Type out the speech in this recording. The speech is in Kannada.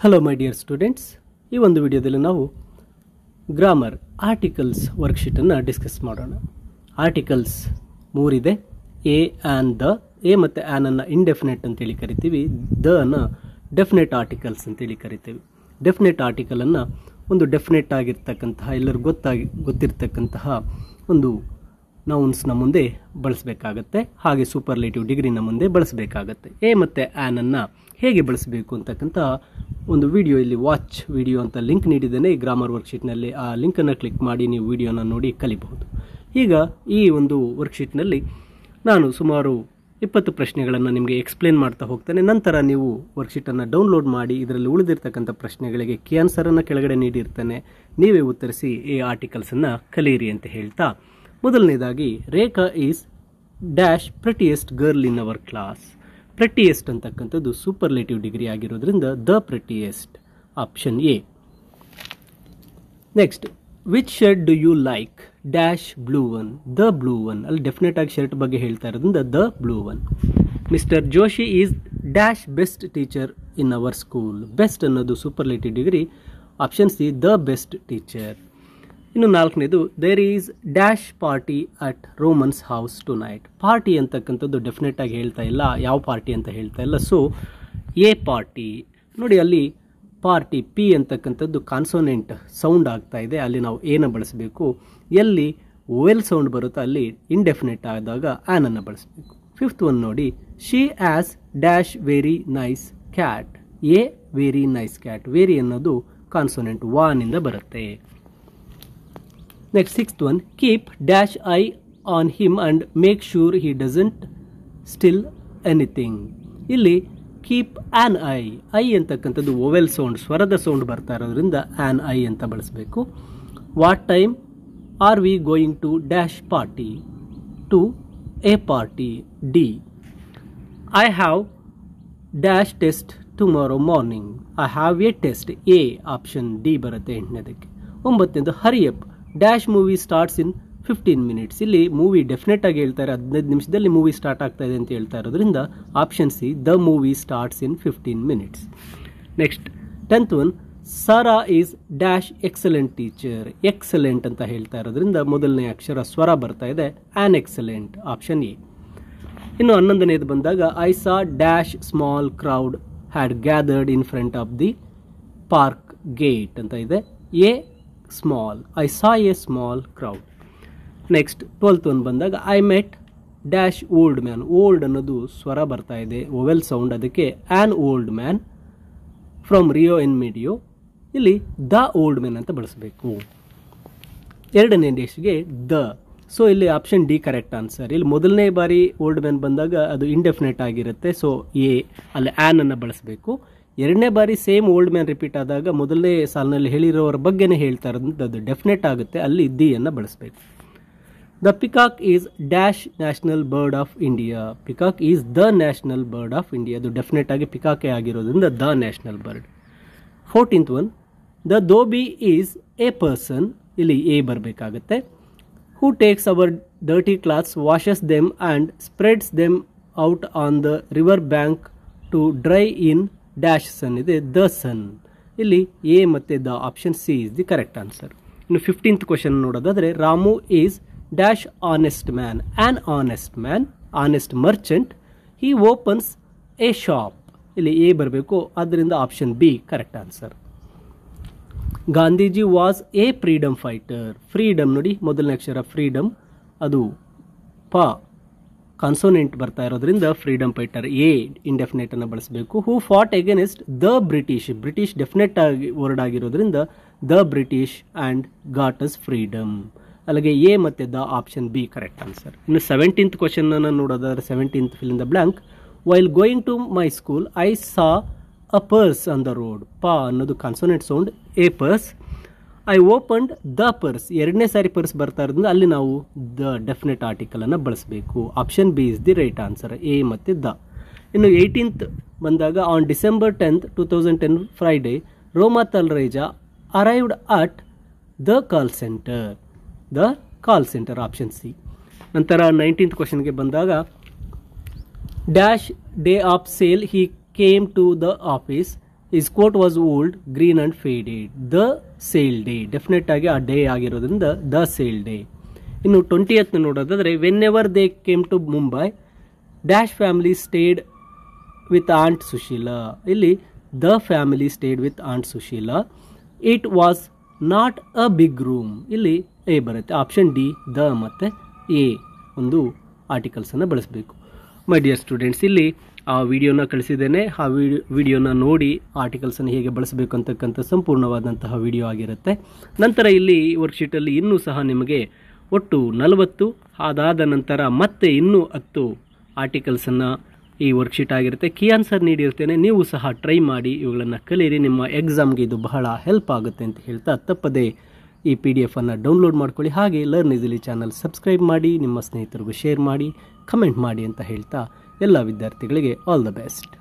ಹಲೋ ಮೈ ಡಿಯರ್ ಸ್ಟೂಡೆಂಟ್ಸ್, ಈ ಒಂದು ವಿಡಿಯೋದಲ್ಲಿ ನಾವು ಗ್ರಾಮರ್ ಆರ್ಟಿಕಲ್ಸ್ ವರ್ಕ್ಶೀಟನ್ನು ಡಿಸ್ಕಸ್ ಮಾಡೋಣ. ಆರ್ಟಿಕಲ್ಸ್ ಮೂರಿದೆ. A and the. ಎ ಮತ್ತು ಆ್ಯನನ್ನು ಇಂಡೆಫಿನೆಟ್ ಅಂತೇಳಿ ಕರಿತೀವಿ. ದ ಅನ್ನು ಡೆಫಿನೆಟ್ ಆರ್ಟಿಕಲ್ಸ್ ಅಂತೇಳಿ ಕರಿತೀವಿ. ಡೆಫಿನೆಟ್ ಆರ್ಟಿಕಲನ್ನು ಒಂದು ಡೆಫಿನೆಟ್ ಆಗಿರ್ತಕ್ಕಂತಹ ಎಲ್ಲರಿಗೂ ಗೊತ್ತಿರ್ತಕ್ಕಂತಹ ಒಂದು ನೌನ್ಸ್ನ ಮುಂದೆ ಬಳಸಬೇಕಾಗತ್ತೆ, ಹಾಗೆ ಸೂಪರ್ಲೇಟಿವ್ ಡಿಗ್ರಿನ ಮುಂದೆ ಬಳಸಬೇಕಾಗತ್ತೆ. ಎ ಮತ್ತು ಆ್ಯನನ್ನು ಹೇಗೆ ಬಳಸಬೇಕು ಅಂತಕ್ಕಂಥ ಒಂದು ವಿಡಿಯೋ ಇಲ್ಲಿ ವಾಚ್ ವಿಡಿಯೋ ಅಂತ ಲಿಂಕ್ ನೀಡಿದ್ದೇನೆ ಈ ಗ್ರಾಮರ್ ವರ್ಕ್ಶೀಟ್ನಲ್ಲಿ. ಆ ಲಿಂಕನ್ನು ಕ್ಲಿಕ್ ಮಾಡಿ ನೀವು ವಿಡಿಯೋನ ನೋಡಿ ಕಲಿಬಹುದು. ಈಗ ಈ ಒಂದು ವರ್ಕ್ಶೀಟ್ನಲ್ಲಿ ನಾನು ಸುಮಾರು 20 ಪ್ರಶ್ನೆಗಳನ್ನು ನಿಮಗೆ ಎಕ್ಸ್ಪ್ಲೇನ್ ಮಾಡ್ತಾ ಹೋಗ್ತೇನೆ. ನಂತರ ನೀವು ವರ್ಕ್ಶೀಟನ್ನು ಡೌನ್ಲೋಡ್ ಮಾಡಿ ಇದರಲ್ಲಿ ಉಳಿದಿರ್ತಕ್ಕಂಥ ಪ್ರಶ್ನೆಗಳಿಗೆ ಕೀ ಆನ್ಸರನ್ನು ಕೆಳಗಡೆ ನೀಡಿರ್ತೇನೆ, ನೀವೇ ಉತ್ತರಿಸಿ ಈ ಆರ್ಟಿಕಲ್ಸನ್ನು ಕಲಿಯಿರಿ ಅಂತ ಹೇಳ್ತಾ, ಮೊದಲನೇದಾಗಿ Rekha is dash prettiest girl in our class. Prettiest ಅಂತಕ್ಕಂಥದ್ದು ಸೂಪರ್ಲೇಟಿವ್ ಡಿಗ್ರಿ ಆಗಿರೋದ್ರಿಂದ the prettiest, option a. Next, which shirt do you like dash blue one, the blue one. ಅಲ್ಲಿ ಡೆಫಿನೆಟ್ ಆಗಿ ಶರ್ಟ್ ಬಗ್ಗೆ ಹೇಳ್ತಾ ಇರೋದ್ರಿಂದ the blue one. Mister Joshi is dash best teacher in our school. Best ಅನ್ನೋದು superlative degree, option C the best teacher. ಇನ್ನು ನಾಲ್ಕನೇದು, there is dash party at Roman's house to night. Party ಅಂತಕ್ಕಂಥದ್ದು ಡೆಫಿನೆಟ್ ಆಗಿ ಹೇಳ್ತಾ ಇಲ್ಲ, ಯಾವ ಪಾರ್ಟಿ ಅಂತ ಹೇಳ್ತಾ ಇಲ್ಲ. So a party. ನೋಡಿ ಅಲ್ಲಿ ಪಾರ್ಟಿ ಪಿ ಅಂತಕ್ಕಂಥದ್ದು ಕಾನ್ಸೋನೆಂಟ್ ಸೌಂಡ್ ಆಗ್ತಾ ಇದೆ, ಅಲ್ಲಿ ನಾವು ಏನ ಬಳಸಬೇಕು. ಎಲ್ಲಿ ಓವೆಲ್ ಸೌಂಡ್ ಬರುತ್ತೋ ಅಲ್ಲಿ ಇಂಡೆಫಿನೆಟ್ ಆದಾಗ ಆ್ಯನನ್ನು ಬಳಸಬೇಕು. ಫಿಫ್ತ್ ಒನ್ ನೋಡಿ, she has dash very nice cat. A very nice cat. Very ಅನ್ನೋದು ಕಾನ್ಸೋನೆಂಟ್ ವಾನಿಂದ ಬರುತ್ತೆ. Next sixth one, keep dash eye on him and make sure he doesn't steal anything. ಇಲ್ಲಿ ಕೀಪ್ ಆನ್ ಐ. ಐ ಅಂತಕ್ಕಂಥದ್ದು ಓವೆಲ್ ಸೌಂಡ್, ಸ್ವರದ ಸೌಂಡ್ ಬರ್ತಾ ಇರೋದ್ರಿಂದ ಆನ್ ಐ ಅಂತ ಬಳಸಬೇಕು. What time are we going to dash party, to a party, D. I have dash test tomorrow morning. I have a test, a, option D ಬರುತ್ತೆ ಎಂಟನೇದಕ್ಕೆ. ಒಂಬತ್ತನೇದು, hurry up dash movie starts in 15 minutes. ಇಲ್ಲಿ ಮೂವಿ ಡೆಫಿನೆಟ್ ಆಗಿ ಹೇಳ್ತಾರೆ, 15 ನಿಮಿಷದಲ್ಲಿ ಮೂವಿ ಸ್ಟಾರ್ಟ್ ಆಗ್ತಾ ಇದೆ ಅಂತ ಹೇಳ್ತಾ ಇರೋದ್ರಿಂದ option C the movie starts in 15 minutes. Next 10th one, Sara is dash excellent teacher. Excellent ಅಂತ ಹೇಳ್ತಾ ಇರೋದ್ರಿಂದ ಮೊದಲನೇ ಅಕ್ಷರ ಸ್ವರ ಬರ್ತಾ ಇದೆ, ಆನ್ ಎಕ್ಸಲೆಂಟ್, ಆಪ್ಷನ್ ಎ. ಇನ್ನು 11ನೇದು ಬಂದಾಗ, I saw dash small crowd had gathered in front of the park gate ಅಂತ ಇದೆ, a small. I saw a small crowd. Next 12th one ಬಂದಾಗ, I met dash old man. Old ಅನ್ನೋದು ಸ್ವರ ಬರ್ತಾ ಇದೆ, ಓವೆಲ್ ಸೌಂಡ್, ಅದಕ್ಕೆ an old man from Rio in ಮೀಡಿಯೋ. ಇಲ್ಲಿ ದ ಓಲ್ಡ್ ಮ್ಯಾನ್ ಅಂತ ಬಳಸಬೇಕು. ಎರಡನೇ ಡೇಶ್ಗೆ ದ. ಸೊ ಇಲ್ಲಿ ಆಪ್ಷನ್ ಡಿ ಕರೆಕ್ಟ್ ಆನ್ಸರ್. ಇಲ್ಲಿ ಮೊದಲನೇ ಬಾರಿ ಓಲ್ಡ್ ಮ್ಯಾನ್ ಬಂದಾಗ ಅದು ಇಂಡೆಫಿನೆಟ್ ಆಗಿರುತ್ತೆ, ಸೊ ಎ, ಅಲ್ಲಿ ಆನ್ ಅನ್ನು ಬಳಸಬೇಕು. ಎರಡನೇ ಬಾರಿ ಸೇಮ್ ಓಲ್ಡ್ ಮ್ಯಾನ್ ರಿಪೀಟ್ ಆದಾಗ ಮೊದಲನೇ ಸಾಲಿನಲ್ಲಿ ಹೇಳಿರೋರ ಬಗ್ಗೆನೇ ಹೇಳ್ತಾ ಇರೋದ್ರಿಂದ ಅದು ಡೆಫಿನೆಟ್ ಆಗುತ್ತೆ, ಅಲ್ಲಿ ದಿ ಅನ್ನು ಬಳಸಬೇಕು. The peacock is dash national bird of India. Peacock is the national bird of India. ಅದು ಡೆಫಿನೆಟ್ ಆಗಿ ಪಿಕಾಕೆ ಆಗಿರೋದ್ರಿಂದ the national bird. 14th one, the dhobi is a person. ಇಲ್ಲಿ ಎ ಬರಬೇಕಾಗುತ್ತೆ. Who takes our dirty clothes, washes them and spreads them out on the river bank to dry in dash sun ಇದೆ, ದ ಸನ್. ಇಲ್ಲಿ ಎ ಮತ್ತು the, option C is the correct answer. ಇನ್ನು 15th ಕ್ವಶನ್ ನೋಡೋದಾದರೆ, Ramu is dash honest man. On honest man, honest Merchant. He opens A shop. ಇಲ್ಲಿ ಎ ಬರಬೇಕು, ಆದ್ದರಿಂದ option B correct answer. Gandhiji was A freedom fighter. Freedom ನೋಡಿ ಮೊದಲನೇ ಅಕ್ಷರ ಫ್ರೀಡಮ್, ಅದು ಪ ಕಾನ್ಸೋನೆಂಟ್ ಬರ್ತಾ ಇರೋದ್ರಿಂದ ಫ್ರೀಡಮ್ ಫೈಟರ್, ಎ ಇಂಡೆಫಿನೆಟ್ ಅನ್ನು ಬಳಸಬೇಕು. Who fought against the British. British definite ಆಗಿ ವರ್ಡ್ ಆಗಿರೋದ್ರಿಂದ the British and got us freedom. ಅಲ್ಲಿಗೆ ಎ ಮತ್ತು the, option B correct answer. ಇನ್ನು 17th ಕ್ವಶನ್ ಅನ್ನು ನೋಡೋದಾದ್ರೆ 17th fill in the blank. While going to my school I saw a purse on the road. ಪ ಅನ್ನೋದು consonant sound, a purse. I opened the purse. ಎರಡನೇ ಸಾರಿ ಪರ್ಸ್ ಬರ್ತಾ ಇರೋದ್ರಿಂದ ಅಲ್ಲಿ ನಾವು ದ ಡೆಫಿನೆಟ್ ಆರ್ಟಿಕಲ್ ಅನ್ನು ಬಳಸಬೇಕು. Option B is the right answer, A ಮತ್ತು ದ. ಇನ್ನು 18th ಬಂದಾಗ, on December 10th 2010 Friday, Roma Talreja arrived at the call centre. The call centre, option C. ನಂತರ 19th ಕ್ವಶನ್ಗೆ ಬಂದಾಗ, dash day of sale he came to the office his coat was old green and faded. The sale day, definite ಆಗಿ ಆ ಡೇ ಆಗಿರೋದ್ರಿಂದ ದ ಸೇಲ್ ಡೇ. ಇನ್ನು 20th ನೋಡೋದಾದ್ರೆ whenever they came to Mumbai dash family stayed with aunt Sushila. ಇಲ್ಲಿ the family stayed with aunt Sushila. It was not a big room. ಇಲ್ಲಿ ಎ ಬರುತ್ತೆ. ಆಪ್ಷನ್ ಡಿ ದ ಮತ್ತು ಎ ಒಂದು ಆರ್ಟಿಕಲ್ಸನ್ನು ಬಳಸಬೇಕು. ಮೈ ಡಿಯರ್ ಸ್ಟೂಡೆಂಟ್ಸ್, ಇಲ್ಲಿ ಆ ವಿಡಿಯೋನ ಕಳಿಸಿದ್ದೇನೆ. ಆ ವಿಡಿಯೋನ ನೋಡಿ ಆರ್ಟಿಕಲ್ಸನ್ನು ಹೇಗೆ ಬಳಸಬೇಕು ಅಂತಕ್ಕಂಥ ಸಂಪೂರ್ಣವಾದಂತಹ ವಿಡಿಯೋ ಆಗಿರುತ್ತೆ. ನಂತರ ಇಲ್ಲಿ ವರ್ಕ್ಶೀಟಲ್ಲಿ ಇನ್ನೂ ಸಹ ನಿಮಗೆ ಒಟ್ಟು 40, ಅದಾದ ನಂತರ ಮತ್ತೆ ಇನ್ನೂ 10 ಆರ್ಟಿಕಲ್ಸನ್ನು ಈ ವರ್ಕ್ಶೀಟ್ ಆಗಿರುತ್ತೆ. ಕೀ ಆನ್ಸರ್ ನೀಡಿರ್ತೇನೆ, ನೀವು ಸಹ ಟ್ರೈ ಮಾಡಿ ಇವುಗಳನ್ನು ಕಲೀರಿ. ನಿಮ್ಮ ಎಕ್ಸಾಮ್ಗೆ ಇದು ಬಹಳ ಹೆಲ್ಪ್ ಆಗುತ್ತೆ ಅಂತ ಹೇಳ್ತಾ ತಪ್ಪದೇ ಈ PDF ಅನ್ನು ಡೌನ್ಲೋಡ್ ಮಾಡ್ಕೊಳ್ಳಿ. ಹಾಗೆ ಲರ್ನ್ ಈಸಿಲಿ ಚಾನಲ್ ಸಬ್ಸ್ಕ್ರೈಬ್ ಮಾಡಿ, ನಿಮ್ಮ ಸ್ನೇಹಿತರಿಗೂ ಶೇರ್ ಮಾಡಿ, ಕಮೆಂಟ್ ಮಾಡಿ ಅಂತ ಹೇಳ್ತಾ ಎಲ್ಲ ವಿದ್ಯಾರ್ಥಿಗಳಿಗೆ ಆಲ್ ದ ಬೆಸ್ಟ್.